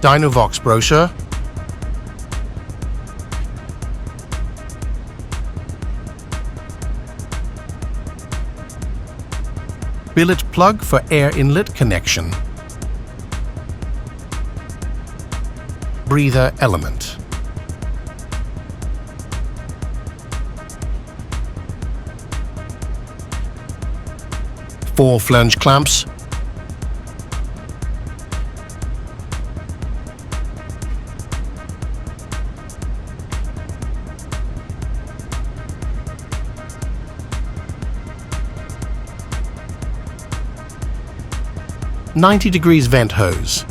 DynoVox brochure, billet plug for air inlet connection, breather element, four flange clamps, .90 degrees vent hose,